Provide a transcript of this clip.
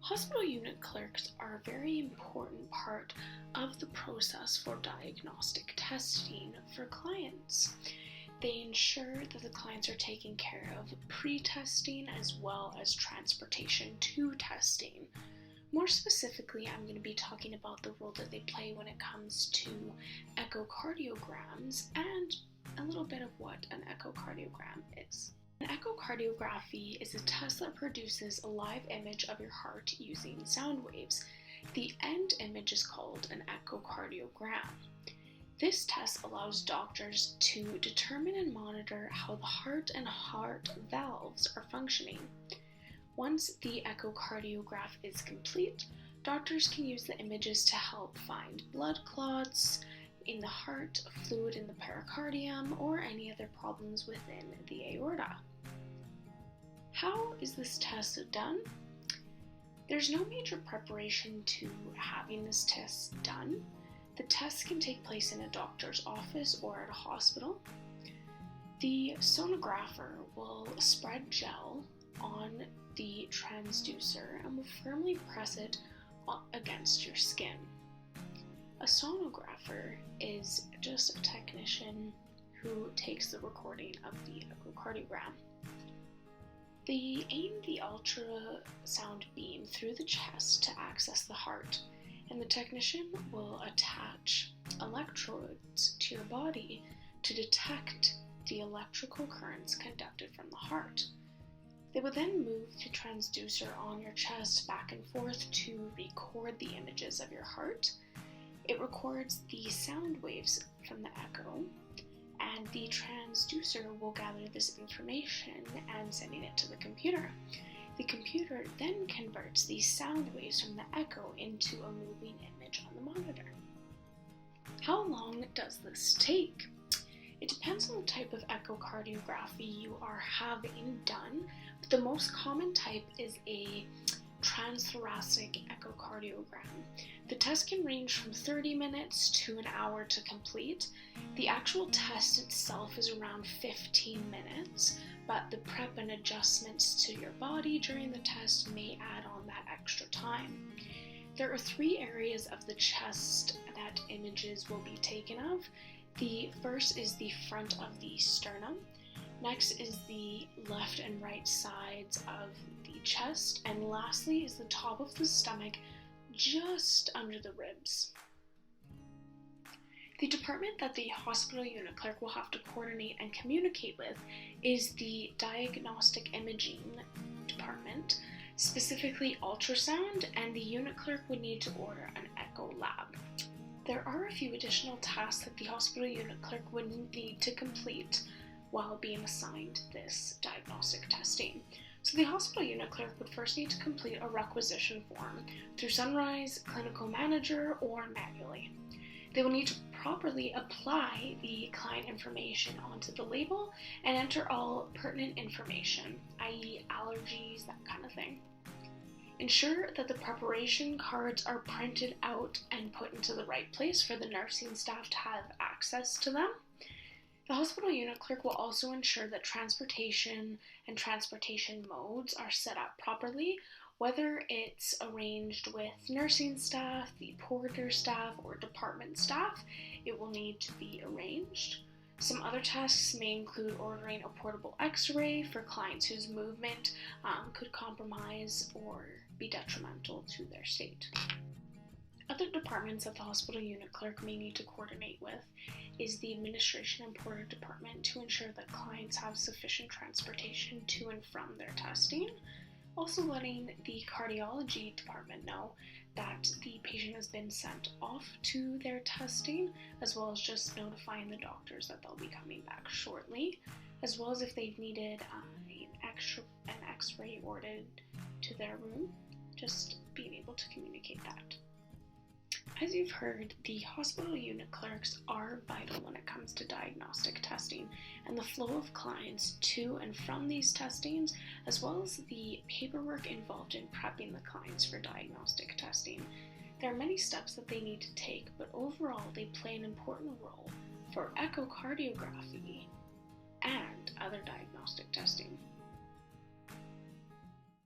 Hospital unit clerks are a very important part of the process for diagnostic testing for clients. They ensure that the clients are taken care of pre-testing as well as transportation to testing. More specifically, I'm going to be talking about the role that they play when it comes to echocardiograms and a little bit of what an echocardiogram is. An echocardiography is a test that produces a live image of your heart using sound waves. The end image is called an echocardiogram. This test allows doctors to determine and monitor how the heart and heart valves are functioning. Once the echocardiograph is complete, doctors can use the images to help find blood clots in the heart, fluid in the pericardium, or any other problems within the aorta. How is this test done? There's no major preparation to having this test done. The test can take place in a doctor's office or at a hospital. The sonographer will spread gel on the transducer and will firmly press it against your skin. A sonographer is just a technician who takes the recording of the echocardiogram. They aim the ultrasound beam through the chest to access the heart, and the technician will attach electrodes to your body to detect the electrical currents conducted from the heart. They will then move the transducer on your chest back and forth to record the images of your heart. It records the sound waves from the echo, and the transducer will gather this information and sending it to the computer. The computer then converts these sound waves from the echo into a moving image on the monitor. How long does this take? It depends on the type of echocardiography you are having done, but the most common type is a transthoracic echocardiogram. The test can range from 30 minutes to an hour to complete. The actual test itself is around 15 minutes, but the prep and adjustments to your body during the test may add on that extra time. There are 3 areas of the chest that images will be taken of. The first is the front of the sternum. Next is the left and right sides of the chest, and lastly is the top of the stomach just under the ribs. The department that the hospital unit clerk will have to coordinate and communicate with is the diagnostic imaging department, specifically ultrasound, and the unit clerk would need to order an echo lab. There are a few additional tasks that the hospital unit clerk would need to complete while being assigned this diagnostic testing. So the hospital unit clerk would first need to complete a requisition form through Sunrise, Clinical Manager, or manually. They will need to properly apply the client information onto the label and enter all pertinent information, i.e. allergies, that kind of thing. Ensure that the preparation cards are printed out and put into the right place for the nursing staff to have access to them. The hospital unit clerk will also ensure that transportation and transportation modes are set up properly, whether it's arranged with nursing staff, the porter staff, or department staff. It will need to be arranged. Some other tasks may include ordering a portable x-ray for clients whose movement could compromise or be detrimental to their state. Other departments that the hospital unit clerk may need to coordinate with is the administration and porter department to ensure that clients have sufficient transportation to and from their testing. Also letting the cardiology department know that the patient has been sent off to their testing, as well as just notifying the doctors that they'll be coming back shortly, as well as if they've needed an x-ray ordered to their room, just being able to communicate that. As you've heard, the hospital unit clerks are vital when it comes to diagnostic testing and the flow of clients to and from these testings, as well as the paperwork involved in prepping the clients for diagnostic testing. There are many steps that they need to take, but overall they play an important role for echocardiography and other diagnostic testing.